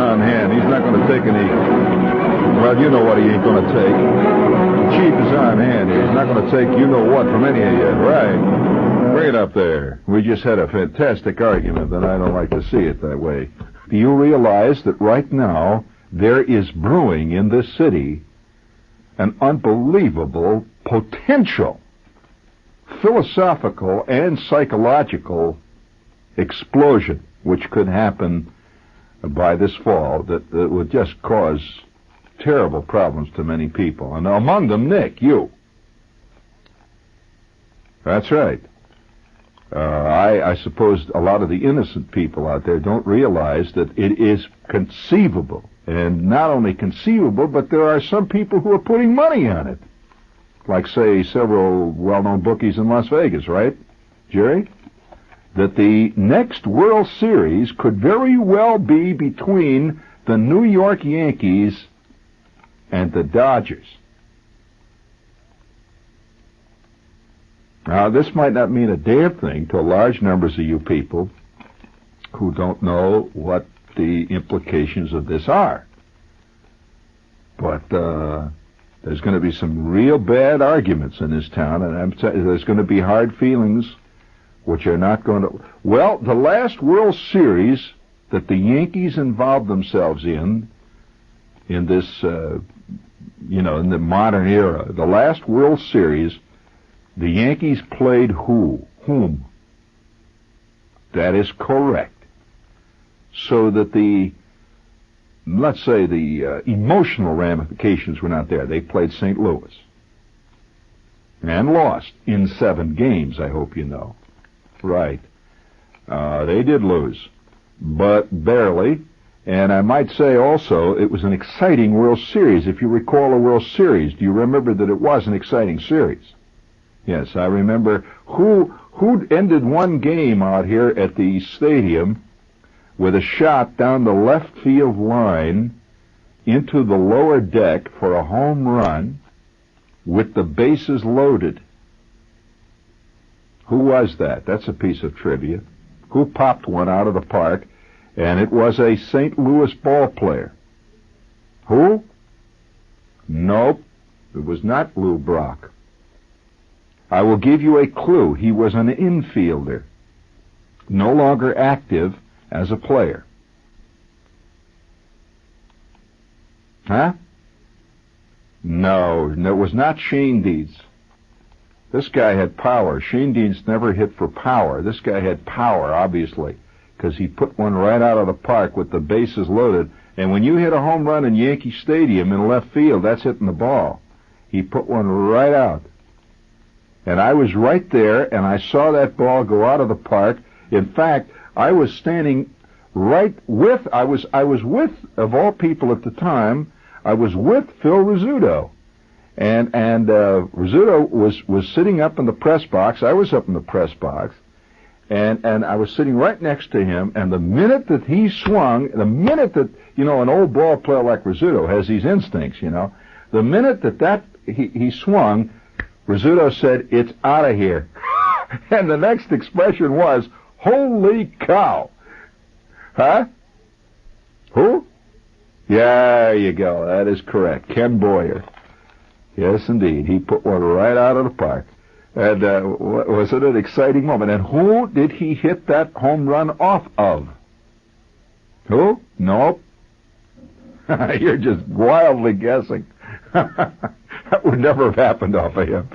on hand. He's not going to take any... Well, you know what he ain't going to take. The chief is on hand. He's not going to take you-know-what from any of you. Right. Bring it up there. We just had a fantastic argument, and I don't like to see it that way. Do you realize that right now there is brewing in this city an unbelievable potential philosophical and psychological explosion which could happen by this fall that would just cause terrible problems to many people, and among them Nick, you. That's right. I suppose a lot of the innocent people out there don't realize that it is conceivable, and not only conceivable, but there are some people who are putting money on it, like, say, several well-known bookies in Las Vegas, right, Jerry? That the next World Series could very well be between the New York Yankees and the Dodgers. Now, this might not mean a damn thing to large numbers of you people who don't know what the implications of this are. But there's going to be some real bad arguments in this town, and there's going to be hard feelings which are not going to... Well, the last World Series that the Yankees involved themselves in this, in the modern era, the last World Series, the Yankees played whom? That is correct. So that let's say the emotional ramifications were not there. They played St. Louis and lost in 7 games, I hope you know. Right. They did lose, but barely. And I might say also it was an exciting World Series. If you recall a World Series, do you remember that it was an exciting series? Yes, I remember who ended one game out here at the stadium with a shot down the left field line into the lower deck for a home run with the bases loaded. Who was that? That's a piece of trivia. Who popped one out of the park? And it was a St. Louis ball player. Who? Nope. It was not Lou Brock. I will give you a clue. He was an infielder, no longer active as a player. Huh? No, it was not Shane Deeds. This guy had power. Shane Deeds never hit for power. This guy had power, obviously, because he put one right out of the park with the bases loaded. And when you hit a home run in Yankee Stadium in left field, that's hitting the ball. He put one right out. And I was right there, and I saw that ball go out of the park. In fact, I was standing right with, I was with, of all people at the time, I was with Phil Rizzuto. And Rizzuto was sitting up in the press box. I was up in the press box. And I was sitting right next to him, and the minute that he swung, the minute that, an old ball player like Rizzuto has these instincts, the minute that he swung, Rizzuto said, "It's out of here." And the next expression was, "Holy cow." Huh? Who? Yeah, there you go. That is correct. Ken Boyer. Yes, indeed. He put one right out of the park. And was it an exciting moment? And who did he hit that home run off of? Who? Nope. You're just wildly guessing. That would never have happened off of him.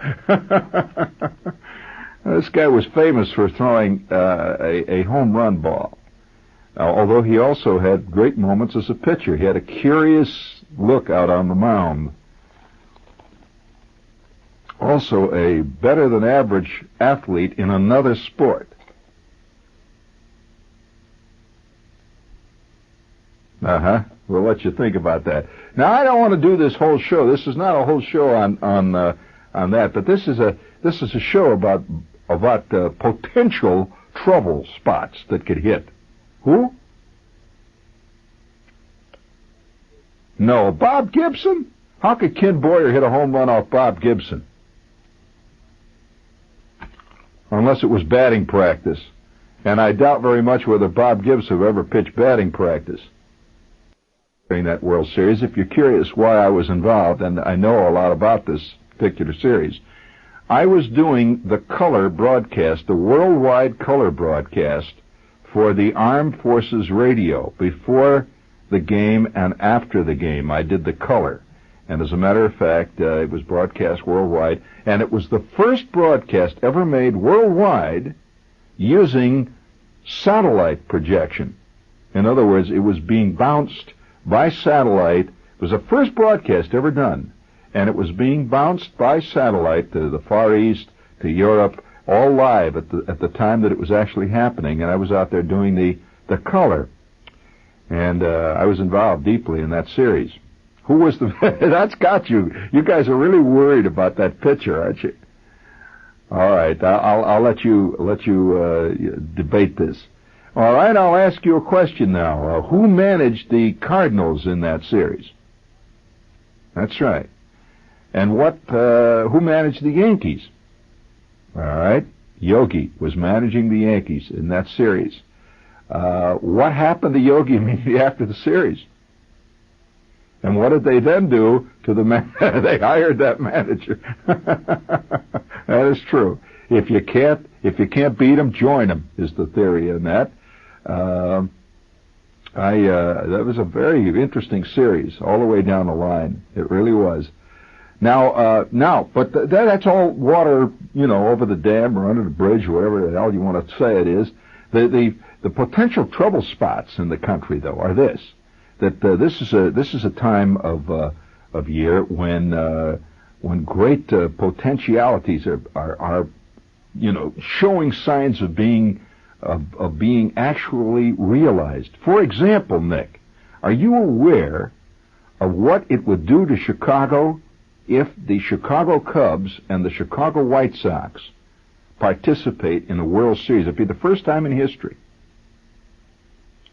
This guy was famous for throwing a home run ball. Although he also had great moments as a pitcher. He had a curious look out on the mound. Also a better-than-average athlete in another sport. We'll let you think about that. Now, I don't want to do this whole show. This is not a whole show on that, but this is a show about potential trouble spots that could hit. Who? No, Bob Gibson? How could Ken Boyer hit a home run off Bob Gibson? Unless it was batting practice. And I doubt very much whether Bob Gibson ever pitched batting practice. during that World Series. If you're curious why I was involved, and I know a lot about this particular series, I was doing the color broadcast, the worldwide color broadcast for the Armed Forces Radio before the game and after the game. I did the color. And as a matter of fact, it was broadcast worldwide, and it was the first broadcast ever made worldwide using satellite projection. In other words, it was being bounced by satellite. It was the first broadcast ever done, and it was being bounced by satellite to the Far East, to Europe, all live at the time that it was actually happening, and I was out there doing the color. And I was involved deeply in that series. Who was the... That's got you. You guys are really worried about that pitcher, aren't you? All right, I'll let you debate this. All right, I'll ask you a question now. Who managed the Cardinals in that series? That's right. And who managed the Yankees? All right, Yogi was managing the Yankees in that series. What happened to Yogi immediately after the series? And what did they then do to the man? They hired that manager. That is true. If you can't beat him, join him, is the theory in that. That was a very interesting series all the way down the line. It really was. But that's all water, over the dam or under the bridge, or whatever the hell you want to say it is. The potential trouble spots in the country, though, are this. That this is a time of year when great potentialities are showing signs of being actually realized. For example, Nick, are you aware of what it would do to Chicago if the Chicago Cubs and the Chicago White Sox participate in a World Series? It'd be the first time in history.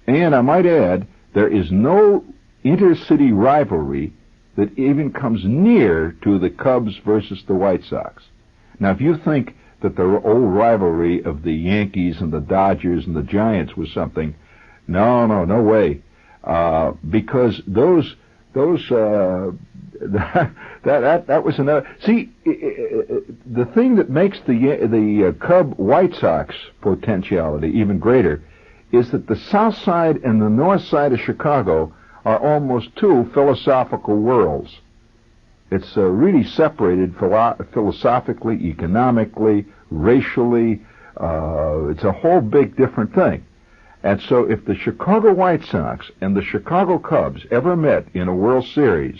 And I might add, there is no intercity rivalry that even comes near to the Cubs versus the White Sox. Now, if you think that the old rivalry of the Yankees and the Dodgers and the Giants was something, no way, because that was another. See, the thing that makes the Cub White Sox potentiality even greater is that the south side and the north side of Chicago are almost two philosophical worlds. It's really separated philosophically, economically, racially. It's a whole big different thing. And so if the Chicago White Sox and the Chicago Cubs ever met in a World Series,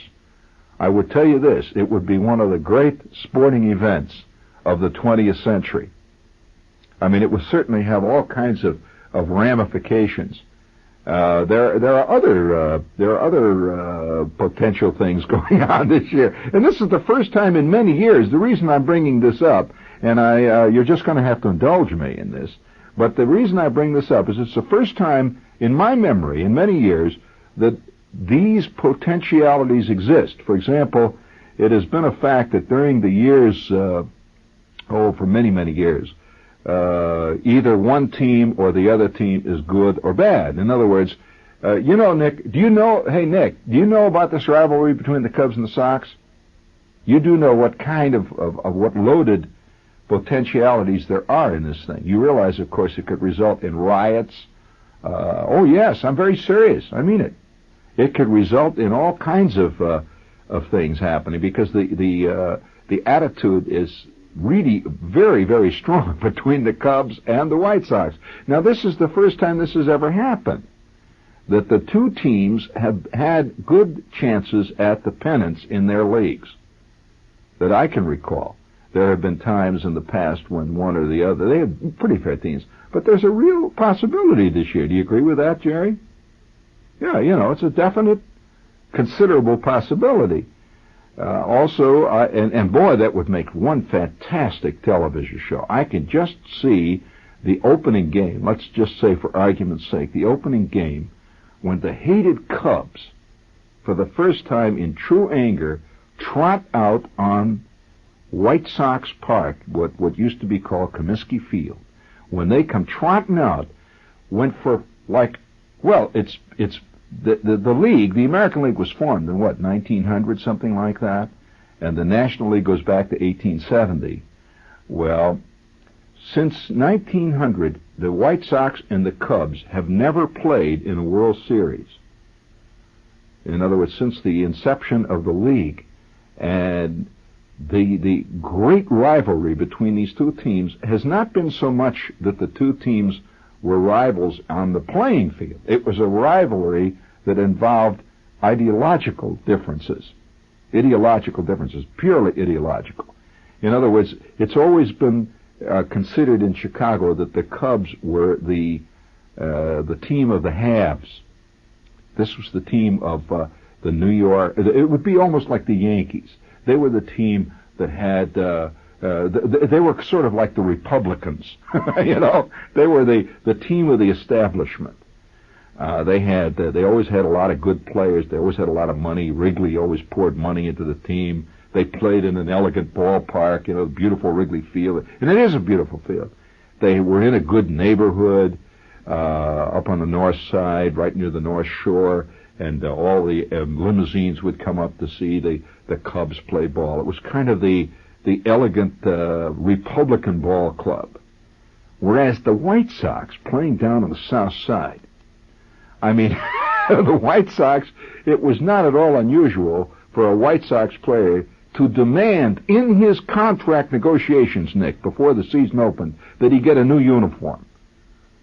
I would tell you this, it would be one of the great sporting events of the 20th century. I mean, it would certainly have all kinds of ramifications. There are other potential things going on this year, and this is the first time in many years. The reason I'm bringing this up, and you're just going to have to indulge me in this, but the reason I bring this up is it's the first time in my memory, in many years, that these potentialities exist. For example, it has been a fact that during the years, for many years, either one team or the other team is good or bad. In other words, Nick, do you know about this rivalry between the Cubs and the Sox? You do know what kind of what loaded potentialities there are in this thing. You realize, of course, it could result in riots. Oh yes, I'm very serious. I mean it. It could result in all kinds of things happening because the attitude is really very, very strong between the Cubs and the White Sox. Now, this is the first time this has ever happened, that the two teams have had good chances at the pennants in their leagues, that I can recall. There have been times in the past when one or the other, they have pretty fair teams, but there's a real possibility this year. Do you agree with that, Jerry? Yeah, it's a definite, considerable possibility. Also, and boy, that would make one fantastic television show. I can just see the opening game, let's just say for argument's sake, the opening game, when the hated Cubs, for the first time in true anger, trot out on White Sox Park, what used to be called Comiskey Field. When they come trotting out, went for it's the league, the American League was formed in 1900, something like that, and the National League goes back to 1870. Well, since 1900, the White Sox and the Cubs have never played in a World Series. In other words, since the inception of the league. And the great rivalry between these two teams has not been so much that the two teams were rivals on the playing field. It was a rivalry that involved ideological differences, purely ideological. In other words, it's always been considered in Chicago that the Cubs were the team of the haves. This was the team of the New York. It would be almost like the Yankees. They were the team that had. They were sort of like the Republicans. You know, they were the team of the establishment. They always had a lot of good players. They always had a lot of money. Wrigley always poured money into the team. They played in an elegant ballpark, beautiful Wrigley Field. And it is a beautiful field. They were in a good neighborhood, up on the north side, right near the North Shore, and all the limousines would come up to see the Cubs play ball. It was kind of the elegant Republican ball club. Whereas the White Sox, playing down on the south side, I mean, the White Sox, it was not at all unusual for a White Sox player to demand in his contract negotiations, Nick, before the season opened, that he get a new uniform.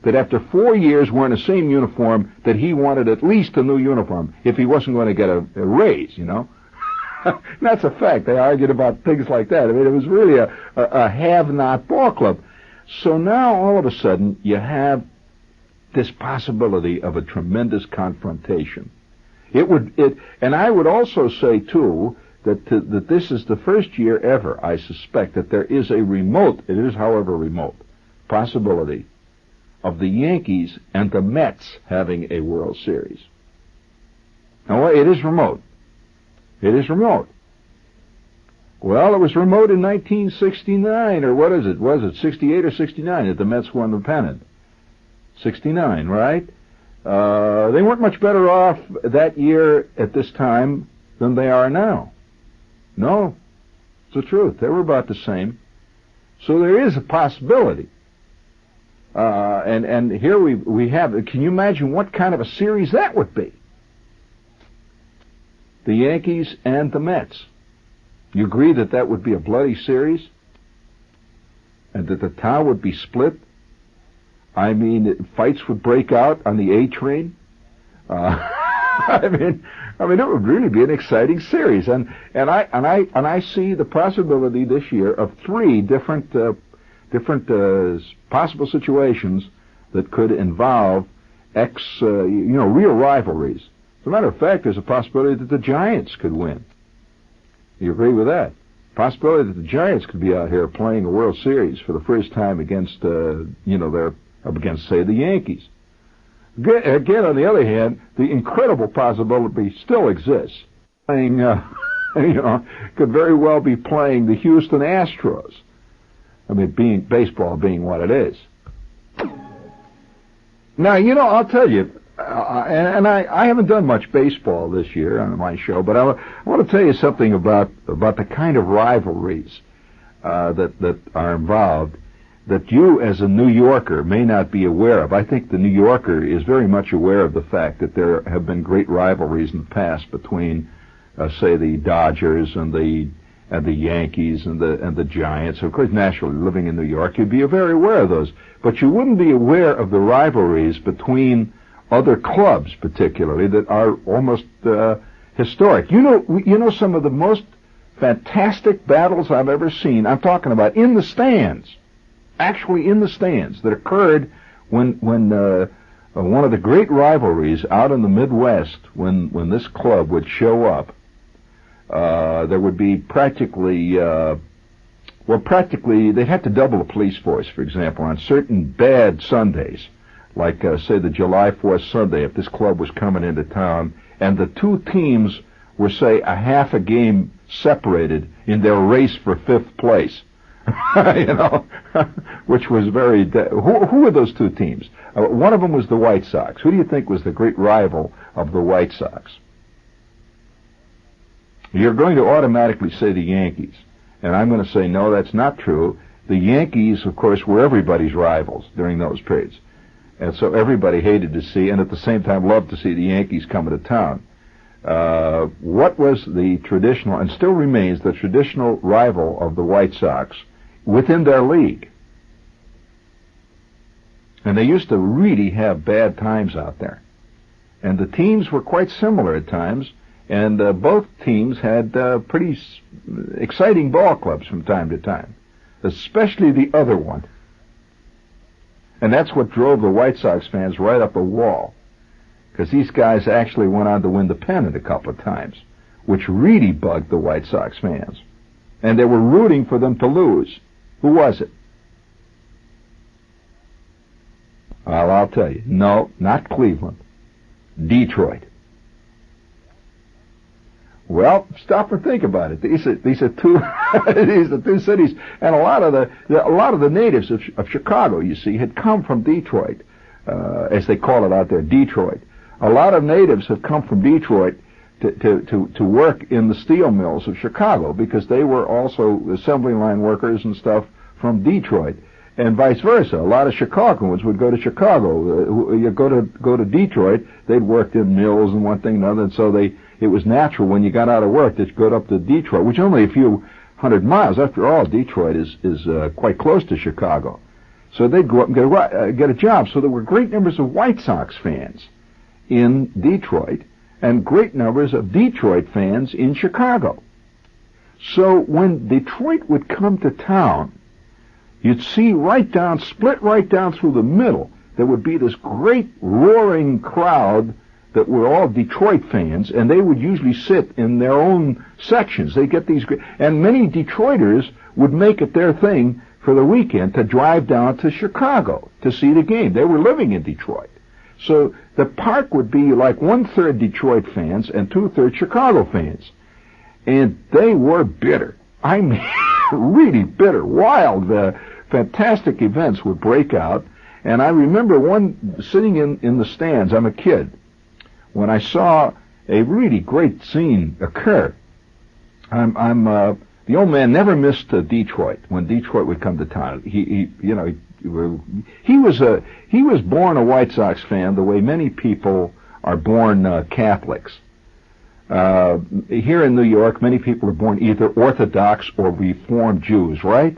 That after 4 years wearing the same uniform, that he wanted at least a new uniform if he wasn't going to get a raise, That's a fact. They argued about things like that. I mean, it was really a have-not ball club. So now, all of a sudden, you have this possibility of a tremendous confrontation. And I would also say, too, that this is the first year ever, I suspect, that there is a remote, it is however remote, possibility of the Yankees and the Mets having a World Series. Now, it is remote. It is remote. Well, it was remote in 1969, or what is it? Was it 68 or 69 that the Mets won the pennant? 69, right? They weren't much better off that year at this time than they are now. No, it's the truth. They were about the same. So there is a possibility. And here we have it. Can you imagine what kind of a series that would be? The Yankees and the Mets. You agree that would be a bloody series? And that the town would be split? I mean, fights would break out on the A train. I mean, it would really be an exciting series, and I see the possibility this year of three different possible situations that could involve real rivalries. As a matter of fact, there's a possibility that the Giants could win. You agree with that? Possibility that the Giants could be out here playing a World Series for the first time against, they're up against, say, the Yankees. Again, on the other hand, the incredible possibility still exists. Playing, could very well be playing the Houston Astros. I mean, baseball being what it is. Now, I'll tell you, and I haven't done much baseball this year on my show, but I want to tell you something about the kind of rivalries that are involved that you as a New Yorker may not be aware of. I think the New Yorker is very much aware of the fact that there have been great rivalries in the past between, say, the Dodgers and the Yankees and the Giants. Of course, naturally, living in New York, you'd be very aware of those. But you wouldn't be aware of the rivalries between other clubs, particularly, that are almost historic. You know some of the most fantastic battles I've ever seen. I'm talking about in the stands. Actually in the stands, that occurred when one of the great rivalries out in the Midwest, when this club would show up, there would be practically they'd have to double the police force, for example, on certain bad Sundays, like say the July 4th Sunday, if this club was coming into town, and the two teams were, say, a half a game separated in their race for fifth place. which was very... Who were those two teams? One of them was the White Sox. Who do you think was the great rival of the White Sox? You're going to automatically say the Yankees. And I'm going to say, no, that's not true. The Yankees, of course, were everybody's rivals during those periods. And so everybody hated to see, and at the same time loved to see the Yankees coming to town. What was the traditional, and still remains, the traditional rival of the White Sox within their league? And they used to really have bad times out there. And the teams were quite similar at times, and both teams had pretty exciting ball clubs from time to time, especially the other one. And that's what drove the White Sox fans right up a wall, because these guys actually went on to win the pennant a couple of times, which really bugged the White Sox fans. And they were rooting for them to lose. Who was it? Well, I'll tell you. No, not Cleveland. Detroit. Well, stop and think about it. These are two these are two cities, and a lot of the natives of Chicago, you see, had come from Detroit, as they call it out there, Detroit. A lot of natives have come from Detroit to work in the steel mills of Chicago, because they were also assembly line workers and stuff from Detroit, and vice versa. A lot of Chicagoans would go to Chicago. You go to Detroit, they'd worked in mills and one thing and another, and so it was natural when you got out of work that you go up to Detroit, which is only a few hundred miles. After all, Detroit is quite close to Chicago. So they'd go up and get a job. So there were great numbers of White Sox fans in Detroit and great numbers of Detroit fans in Chicago. So when Detroit would come to town, you'd see split right down through the middle, there would be this great roaring crowd that were all Detroit fans, and they would usually sit in their own sections. They get these, and many Detroiters would make it their thing for the weekend to drive down to Chicago to see the game. They were living in Detroit. So the park would be like 1/3 Detroit fans and 2/3 Chicago fans. And they were bitter. I mean, really bitter. Wild, fantastic events would break out. And I remember sitting in the stands, I'm a kid, when I saw a really great scene occur. The old man never missed Detroit when Detroit would come to town. He was born a White Sox fan the way many people are born Catholics. Here in New York, many people are born either Orthodox or Reformed Jews, right?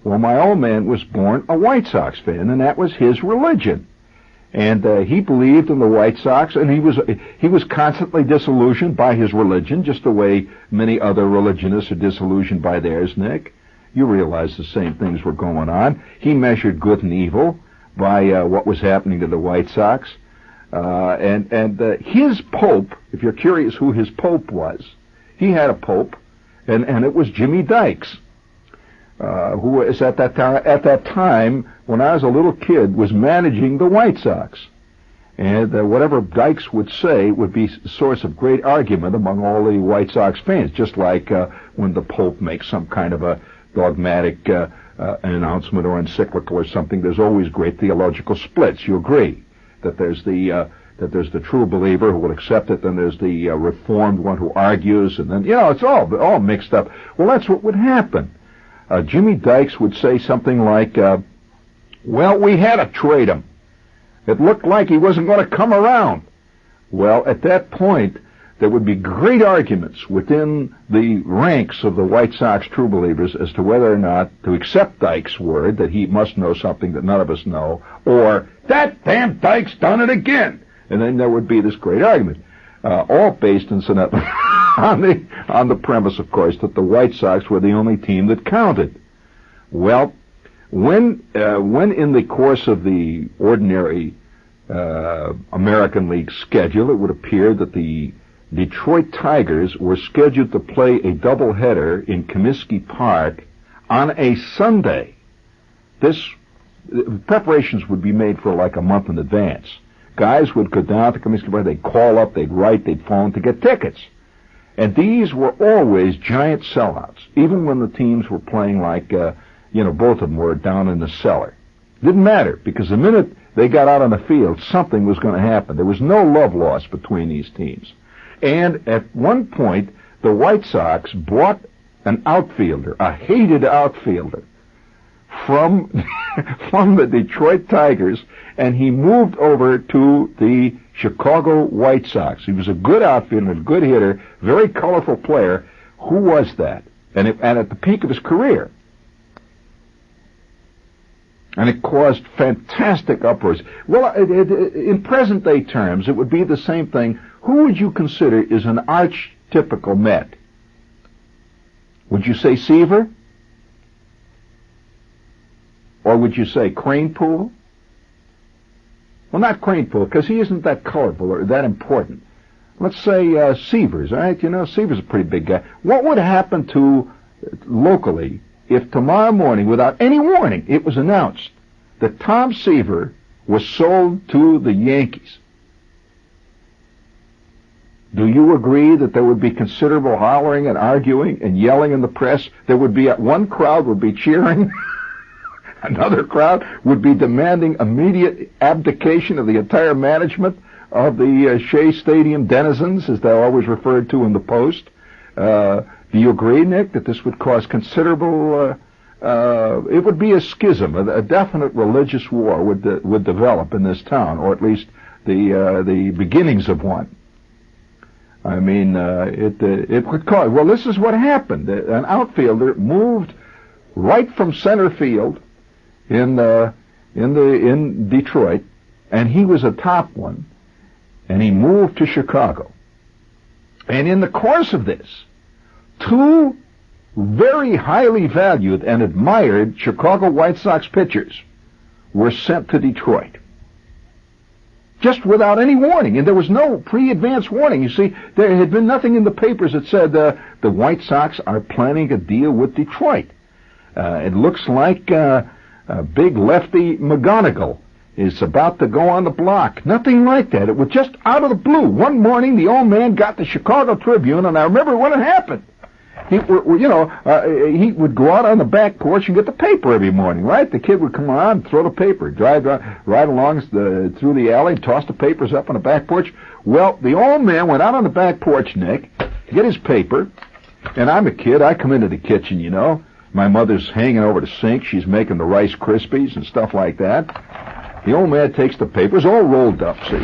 Well, my old man was born a White Sox fan, and that was his religion. And he believed in the White Sox, and he was constantly disillusioned by his religion, just the way many other religionists are disillusioned by theirs, Nick. You realize the same things were going on. He measured good and evil by what was happening to the White Sox. And his pope, if you're curious who his pope was, he had a pope, and it was Jimmy Dykes, who was at that time, when I was a little kid, was managing the White Sox. And whatever Dykes would say would be a source of great argument among all the White Sox fans, just like when the Pope makes some kind of a dogmatic announcement or encyclical or something. There's always great theological splits. You agree that there's the true believer who will accept it, then there's the reformed one who argues, and then, it's all mixed up. Well, that's what would happen. Jimmy Dykes would say something like, well, we had to trade him. It looked like he wasn't going to come around. Well, at that point, there would be great arguments within the ranks of the White Sox true believers as to whether or not to accept Dykes' word that he must know something that none of us know, or that damn Dykes done it again. And then there would be this great argument, all based, incidentally, on the premise, of course, that the White Sox were the only team that counted. Well, when in the course of the ordinary American League schedule, it would appear that the Detroit Tigers were scheduled to play a doubleheader in Comiskey Park on a Sunday. Preparations would be made for like a month in advance. Guys would go down to Comiskey Park, they'd call up, they'd write, they'd phone to get tickets. And these were always giant sellouts, even when the teams were playing like, both of them were down in the cellar. Didn't matter, because the minute they got out on the field, something was going to happen. There was no love lost between these teams. And at one point, the White Sox bought an outfielder, a hated outfielder, from the Detroit Tigers, and he moved over to the Chicago White Sox. He was a good outfielder, a good hitter, very colorful player. Who was that? And at the peak of his career. And it caused fantastic uproars. Well, in present-day terms, it would be the same thing. Who would you consider is an archetypical Met? Would you say Seaver? Or would you say Kranepool? Well, not Kranepool, because he isn't that colorful or that important. Let's say Seavers, all right? Seavers a pretty big guy. What would happen to, locally, if tomorrow morning, without any warning, it was announced that Tom Seaver was sold to the Yankees? Do you agree that there would be considerable hollering and arguing and yelling in the press? There would be, one crowd would be cheering. Another crowd would be demanding immediate abdication of the entire management of the Shea Stadium denizens, as they're always referred to in the Post. Do you agree, Nick, that this would cause considerable, it would be a schism, a definite religious war would develop in this town, or at least the beginnings of one. I mean, it would cause, well, this is what happened. An outfielder moved right from center field in Detroit, and he was a top one, and he moved to Chicago. And in the course of this, two very highly valued and admired Chicago White Sox pitchers were sent to Detroit, just without any warning, and there was no pre-advance warning. You see, there had been nothing in the papers that said the White Sox are planning a deal with Detroit. It looks like big lefty McGonigal is about to go on the block. Nothing like that. It was just out of the blue. One morning, the old man got the Chicago Tribune, and I remember when it happened. He would go out on the back porch and get the paper every morning, right? The kid would come on, throw the paper, drive right along through the alley, toss the papers up on the back porch. Well, the old man went out on the back porch, Nick, to get his paper, and I'm a kid. I come into the kitchen, My mother's hanging over the sink. She's making the Rice Krispies and stuff like that. The old man takes the papers, all rolled up, see.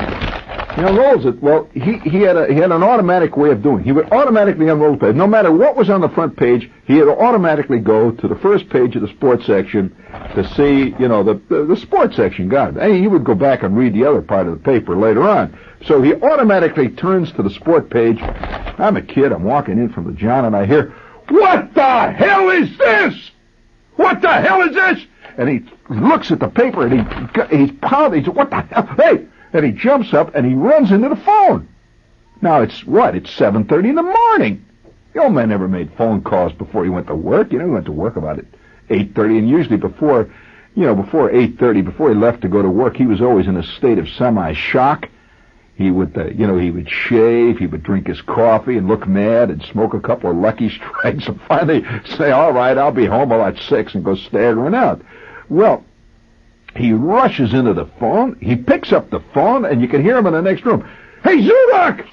Rolls it. Well, he had an automatic way of doing it. He would automatically unroll the page. No matter what was on the front page, he would automatically go to the first page of the sports section to see, the sports section. Got it. And he would go back and read the other part of the paper later on. So he automatically turns to the sport page. I'm a kid. I'm walking in from the John, and I hear, "What the hell is this? What the hell is this?" And he looks at the paper, and he's pounding. He says, "What the hell? Hey!" And he jumps up, and he runs into the phone. Now, it's 7:30 in the morning. The old man never made phone calls before he went to work. He went to work about 8:30, and usually before 8:30, before he left to go to work, he was always in a state of semi-shock. He would, he would shave, he would drink his coffee and look mad and smoke a couple of Lucky Strikes and finally say, "All right, I'll be home about 6," and go staggering out. Well, he rushes into the phone, he picks up the phone, and you can hear him in the next room. "Hey, Zudok!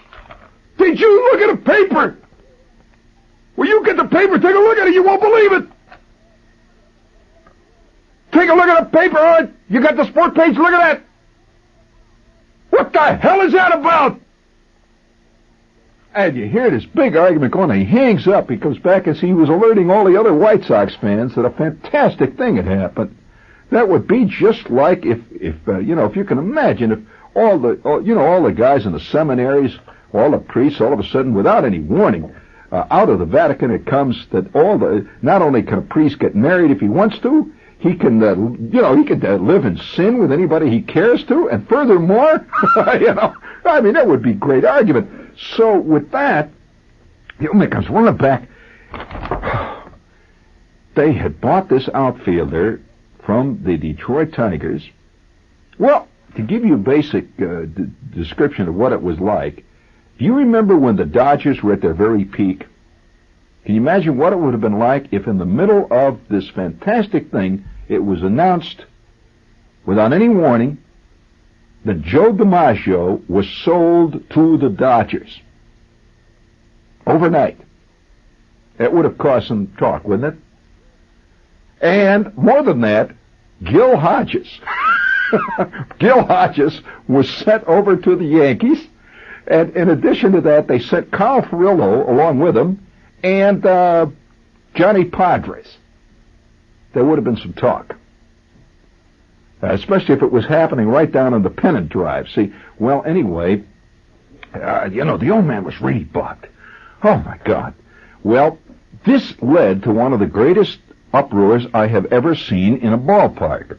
Did you look at the paper? Will you get the paper? Take a look at it, you won't believe it! Take a look at the paper, all right? You got the sport page, look at that! What the hell is that about?" And you hear this big argument going on. He hangs up. He comes back as he was alerting all the other White Sox fans that a fantastic thing had happened. That would be just like if you can imagine if all the guys in the seminaries, all the priests, all of a sudden, without any warning, out of the Vatican it comes that not only can a priest get married if he wants to, he can live in sin with anybody he cares to, and furthermore, that would be a great argument. So with that, the old man comes running back. They had bought this outfielder from the Detroit Tigers. Well, to give you a basic description of what it was like, do you remember when the Dodgers were at their very peak Can you imagine what it would have been like if in the middle of this fantastic thing it was announced without any warning that Joe DiMaggio was sold to the Dodgers overnight? It would have caused some talk, wouldn't it? And more than that, Gil Hodges. Gil Hodges was sent over to the Yankees, and in addition to that, they sent Carl Furillo along with him, and Johnny Padres. There would have been some talk. Especially if it was happening right down on the pennant drive. See, well, anyway, the old man was really bugged. Oh, my God. Well, this led to one of the greatest uproars I have ever seen in a ballpark.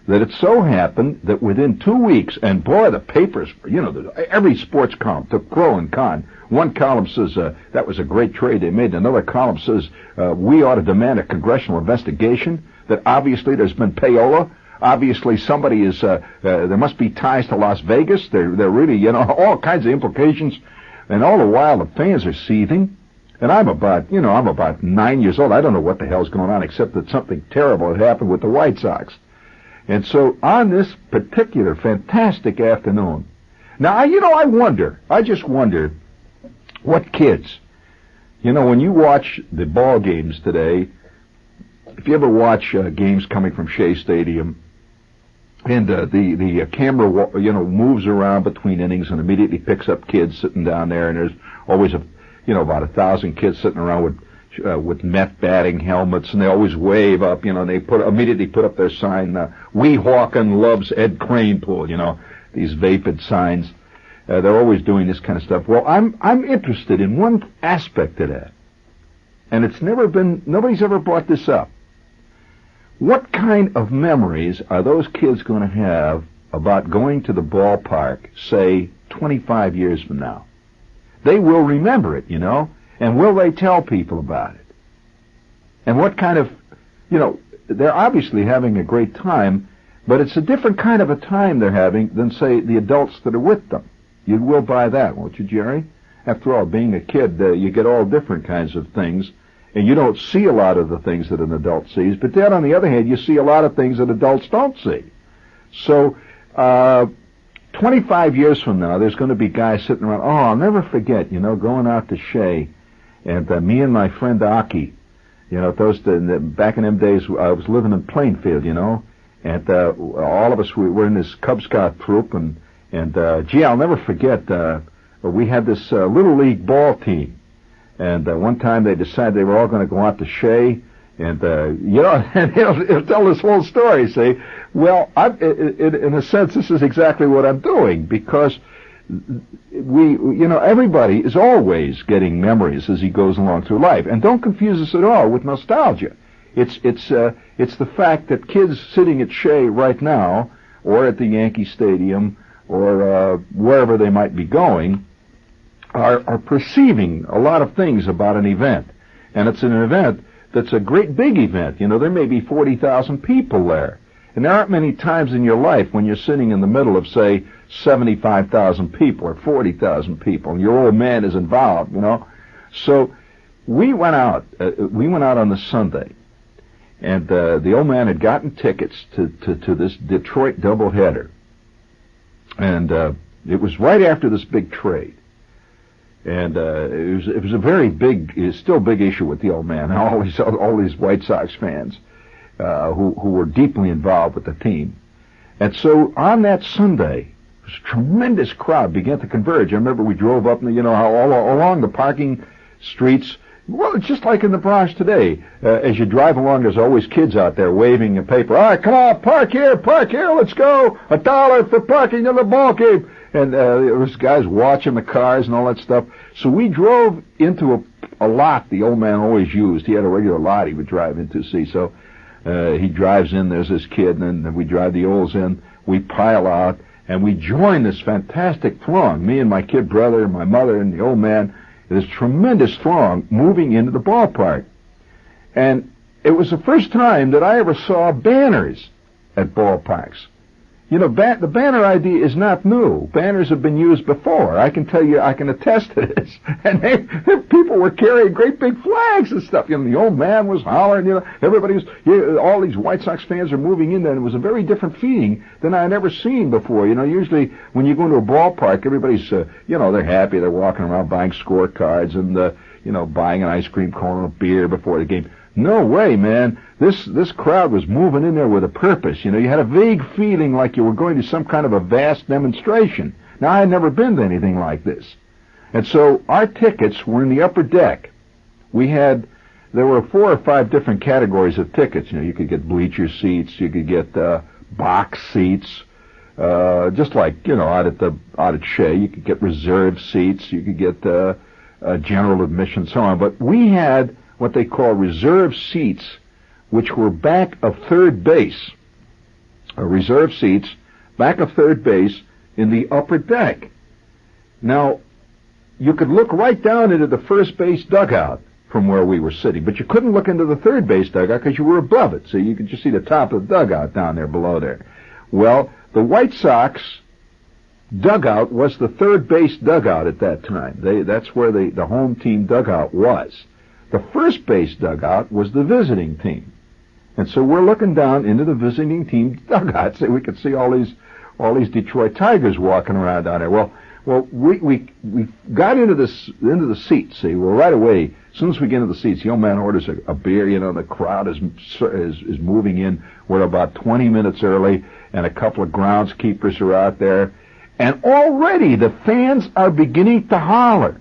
That it so happened that within 2 weeks, and boy, the papers, every sports column took pro and con. One column says, that was a great trade they made. Another column says, we ought to demand a congressional investigation, that obviously there's been payola. Obviously somebody is, there must be ties to Las Vegas. They're really, all kinds of implications. And all the while the fans are seething. And I'm about 9 years old. I don't know what the hell's going on except that something terrible had happened with the White Sox. And so on this particular fantastic afternoon, now, I just wonder what kids, when you watch the ball games today, if you ever watch games coming from Shea Stadium, and the camera, moves around between innings and immediately picks up kids sitting down there, and there's always about 1,000 kids sitting around with Met batting helmets, and they always wave up, and they immediately put up their sign, Weehawken loves Ed Kranepool, these vapid signs. They're always doing this kind of stuff. Well, I'm interested in one aspect of that, and nobody's ever brought this up. What kind of memories are those kids going to have about going to the ballpark, say, 25 years from now? They will remember it, and will they tell people about it? And what kind of, they're obviously having a great time, but it's a different kind of a time they're having than, say, the adults that are with them. You will buy that, won't you, Jerry? After all, being a kid, you get all different kinds of things, and you don't see a lot of the things that an adult sees, but then on the other hand, you see a lot of things that adults don't see. So, 25 years from now, there's going to be guys sitting around, I'll never forget, going out to Shea, and me and my friend Aki, back in them days, I was living in Plainfield, and all of us, we were in this Cub Scout troop, and I'll never forget, we had this Little League ball team, and one time they decided they were all going to go out to Shea, and and he'll tell this whole story. Say, well, in a sense, this is exactly what I'm doing, because everybody is always getting memories as he goes along through life, and don't confuse this at all with nostalgia. It's the fact that kids sitting at Shea right now, or at the Yankee Stadium, or wherever they might be going, are perceiving a lot of things about an event, and it's an event that's a great big event. There may be 40,000 people there. And there aren't many times in your life when you're sitting in the middle of, say, 75,000 people or 40,000 people, and your old man is involved, So we went out on the Sunday, and the old man had gotten tickets to this Detroit doubleheader. And it was right after this big trade. And it was a very big, it's still a big issue with the old man, all these White Sox fans who were deeply involved with the team. And so on that Sunday, a tremendous crowd began to converge. I remember we drove up, how all along the parking streets. Well, it's just like in the Bronx today. As you drive along, there's always kids out there waving a paper. All right, come on, park here, let's go. $1 for parking in the ball game. And there was guys watching the cars and all that stuff. So we drove into a lot the old man always used. He had a regular lot he would drive into, see. So he drives in, there's this kid, and then we drive the olds in. We pile out, and we join this fantastic throng. Me and my kid brother and my mother and the old man. This tremendous throng moving into the ballpark. And it was the first time that I ever saw banners at ballparks. You know, the banner idea is not new. Banners have been used before. I can tell you, I can attest to this. And people were carrying great big flags and stuff. You know, the old man was hollering, you know, everybody was, all these White Sox fans are moving in there, and it was a very different feeling than I had ever seen before. You know, usually when you go into a ballpark, everybody's, you know, they're happy, they're walking around buying scorecards and, you know, buying an ice cream cone and a beer before the game. No way, man. This crowd was moving in there with a purpose. You know, you had a vague feeling like you were going to some kind of a vast demonstration. Now, I had never been to anything like this. And so our tickets were in the upper deck. There were 4 or 5 different categories of tickets. You know, you could get bleacher seats, you could get box seats, just like, you know, out at Shea. You could get reserved seats, you could get general admission, so on. But we had what they call reserve seats, which were back of third base. Reserve seats, back of third base in the upper deck. Now, you could look right down into the first base dugout from where we were sitting, but you couldn't look into the third base dugout because you were above it, so you could just see the top of the dugout down there below there. Well, the White Sox dugout was the third base dugout at that time. That's where the home team dugout was. The first base dugout was the visiting team. And so we're looking down into the visiting team dugout, so we could see all these Detroit Tigers walking around down there. Well, we got into the seats. See, well, right away, as soon as we get into the seats, the old man orders a beer. You know, the crowd is moving in. We're about 20 minutes early, and a couple of groundskeepers are out there, and already the fans are beginning to holler.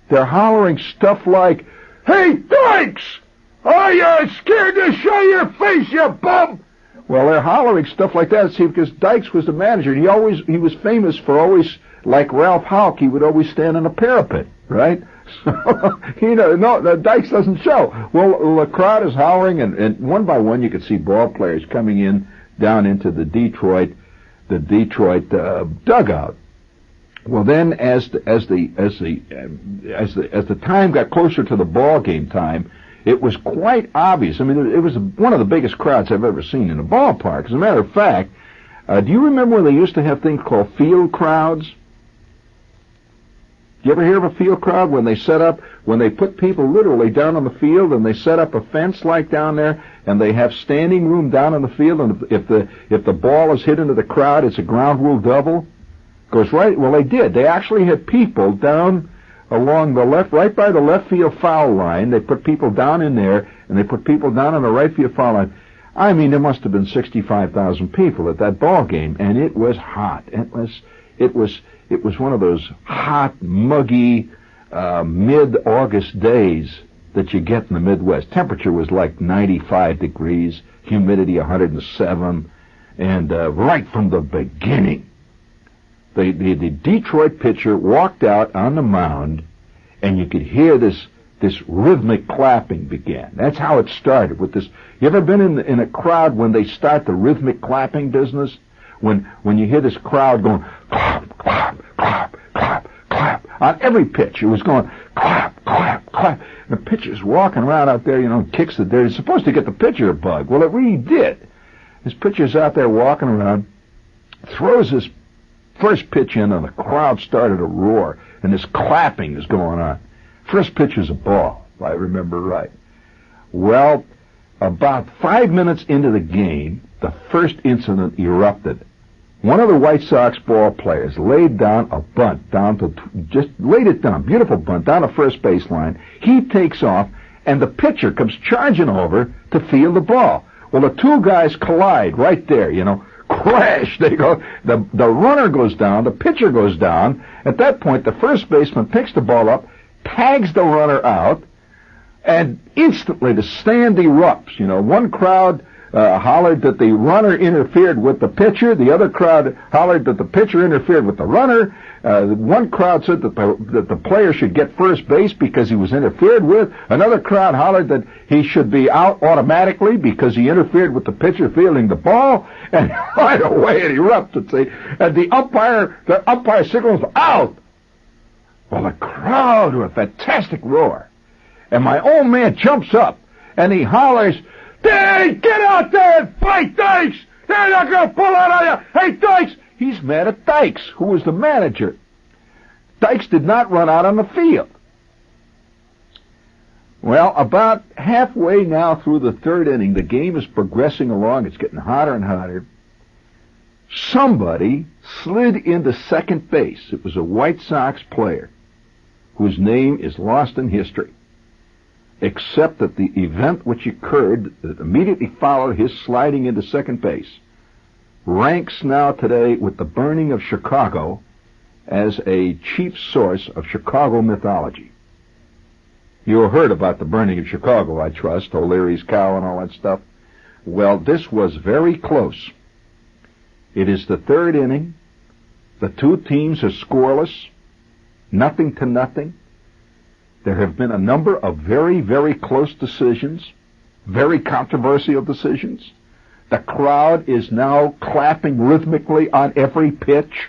They're hollering stuff like, "Hey, Dykes! Are you scared to show your face, you bum?" Well, they're hollering stuff like that, see, because Dykes was the manager. He was famous for always, like Ralph Houck, he would always stand on a parapet, right? So, you know, no, Dykes doesn't show. Well, the crowd is hollering, and one by one you could see ball players coming in down into the Detroit dugout. Well, then, as the time got closer to the ball game time, it was quite obvious. I mean, it was one of the biggest crowds I've ever seen in a ballpark. As a matter of fact, do you remember when they used to have things called field crowds? Do you ever hear of a field crowd when they put people literally down on the field and they set up a fence like down there and they have standing room down on the field, and if the ball is hit into the crowd, it's a ground rule double? Goes right. Well, they did. They actually had people down along the left, right by the left field foul line. They put people down in there, and they put people down on the right field foul line. I mean, there must have been 65,000 people at that ball game, and it was hot. It was one of those hot, muggy, mid-August days that you get in the Midwest. Temperature was like 95 degrees, humidity 107, and right from the beginning, the Detroit pitcher walked out on the mound, and you could hear this rhythmic clapping begin. That's how it started with this. You ever been in a crowd when they start the rhythmic clapping business? When you hear this crowd going clap, clap, clap, clap, clap on every pitch, it was going clap, clap, clap. And the pitcher's walking around out there, you know, kicks the dirt. It's supposed to get the pitcher a bug. Well, it really did. This pitcher's out there walking around, throws this first pitch in, and the crowd started to roar, and this clapping is going on. First pitch is a ball, if I remember right. Well, about 5 minutes into the game, the first incident erupted. One of the White Sox ball players laid down a bunt just laid it down, beautiful bunt, down the first baseline. He takes off, and the pitcher comes charging over to field the ball. Well, the two guys collide right there, you know. Crash! They go. The runner goes down. The pitcher goes down. At that point, the first baseman picks the ball up, tags the runner out, and instantly the stand erupts. You know, one crowd hollered that the runner interfered with the pitcher. The other crowd hollered that the pitcher interfered with the runner. One crowd said that the player should get first base because he was interfered with. Another crowd hollered that he should be out automatically because he interfered with the pitcher fielding the ball. And right away it erupted. See, and the umpire signals out. Well, the crowd with a fantastic roar, and my old man jumps up and he hollers, "Hey, get out there and fight, Dykes! They're not going to pull out on you. Hey, Dykes! He's mad at Dykes, who was the manager. Dykes did not run out on the field. Well, about halfway now through the third inning, the game is progressing along. It's getting hotter and hotter. Somebody slid into second base. It was a White Sox player whose name is lost in history, except that the event which occurred that immediately followed his sliding into second base ranks now today with the burning of Chicago as a chief source of Chicago mythology. You heard about the burning of Chicago, I trust, O'Leary's cow and all that stuff. Well, this was very close. It is the third inning. The two teams are scoreless, 0-0. There have been a number of very, very close decisions, very controversial decisions. The crowd is now clapping rhythmically on every pitch.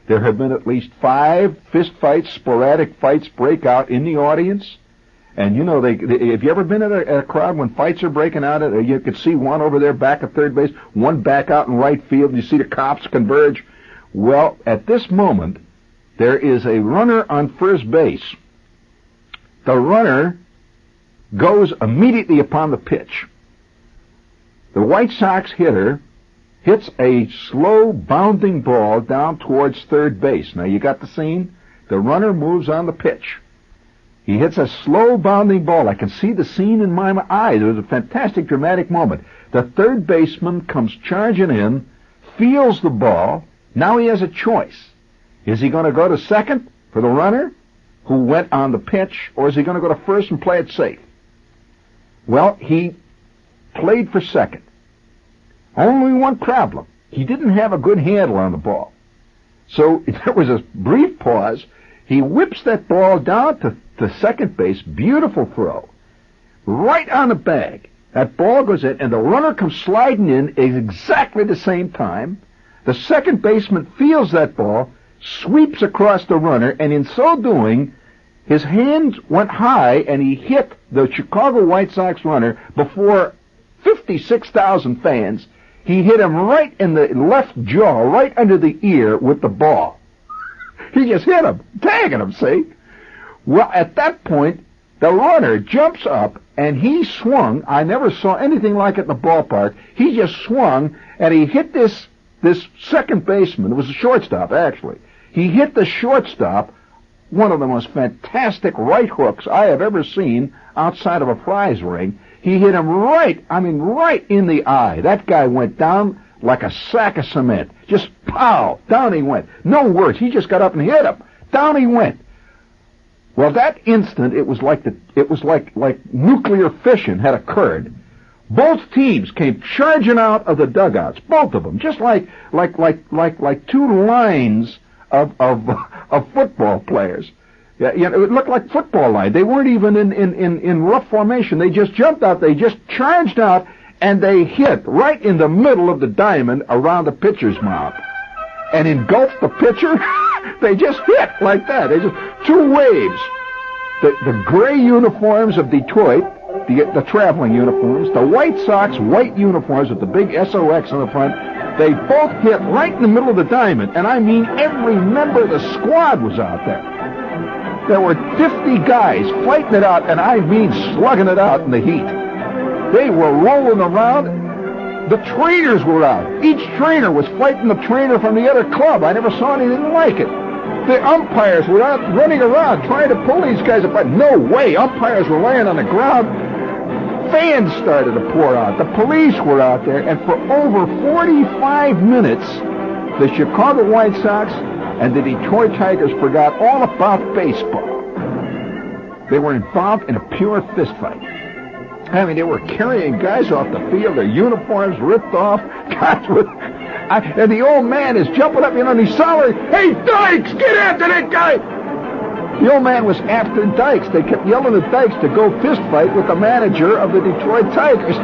There have been at least 5 fist fights, sporadic fights break out in the audience. And you know, have you ever been at a crowd when fights are breaking out? You could see one over there back at third base, one back out in right field, and you see the cops converge. Well, at this moment, there is a runner on first base. The runner goes immediately upon the pitch. The White Sox hitter hits a slow bounding ball down towards third base. Now, you got the scene? The runner moves on the pitch. He hits a slow bounding ball. I can see the scene in my eyes. It was a fantastic, dramatic moment. The third baseman comes charging in, feels the ball. Now he has a choice. Is he going to go to second for the runner who went on the pitch, or is he going to go to first and play it safe? Well, he played for second. Only one problem. He didn't have a good handle on the ball. So there was a brief pause. He whips that ball down to second base. Beautiful throw. Right on the bag. That ball goes in, and the runner comes sliding in at exactly the same time. The second baseman feels that ball, sweeps across the runner, and in so doing, his hands went high, and he hit the Chicago White Sox runner before 56,000 fans. He hit him right in the left jaw, right under the ear with the ball. He just hit him, tagging him, see? Well, at that point, the runner jumps up, and he swung. I never saw anything like it in the ballpark. He just swung, and he hit this second baseman. It was a shortstop, actually. He hit the shortstop, one of the most fantastic right hooks I have ever seen outside of a prize ring. He hit him right in the eye. That guy went down like a sack of cement. Just pow, down he went. No words. He just got up and hit him. Down he went. Well, that instant, it was like nuclear fission had occurred. Both teams came charging out of the dugouts, both of them, just like two lines of football players. Yeah, you know, it looked like football line. They weren't even in rough formation. They just jumped out. They just charged out, and they hit right in the middle of the diamond around the pitcher's mound, and engulfed the pitcher. They just hit like that. They just two waves. The gray uniforms of Detroit, the traveling uniforms, the White Sox white uniforms with the big SOX on the front. They both hit right in the middle of the diamond, and I mean every member of the squad was out there. There were 50 guys fighting it out, and I mean slugging it out in the heat. They were rolling around. The trainers were out. Each trainer was fighting the trainer from the other club. I never saw anything like it. The umpires were out running around trying to pull these guys apart. No way. Umpires were laying on the ground. Fans started to pour out. The police were out there, and for over 45 minutes, the Chicago White Sox and the Detroit Tigers forgot all about baseball. They were involved in a pure fistfight. I mean, they were carrying guys off the field, their uniforms ripped off, guys with... and the old man is jumping up, and he's hollering, "Hey, Dykes, get after that guy!" The old man was after Dykes. They kept yelling at Dykes to go fistfight with the manager of the Detroit Tigers.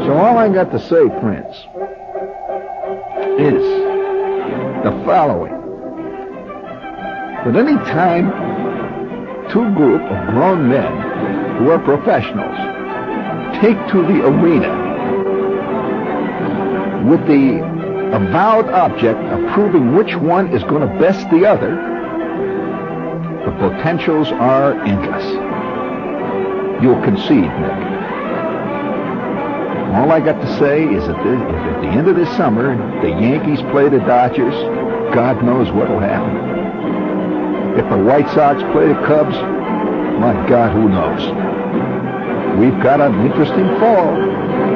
So all I got to say, friends, is the following. That any time two group of grown men who are professionals take to the arena with the avowed object of proving which one is going to best the other, the potentials are endless. You'll concede, Nick. All I got to say is that if at the end of this summer the Yankees play the Dodgers, God knows what'll happen. If the White Sox play the Cubs, my God, who knows? We've got an interesting fall.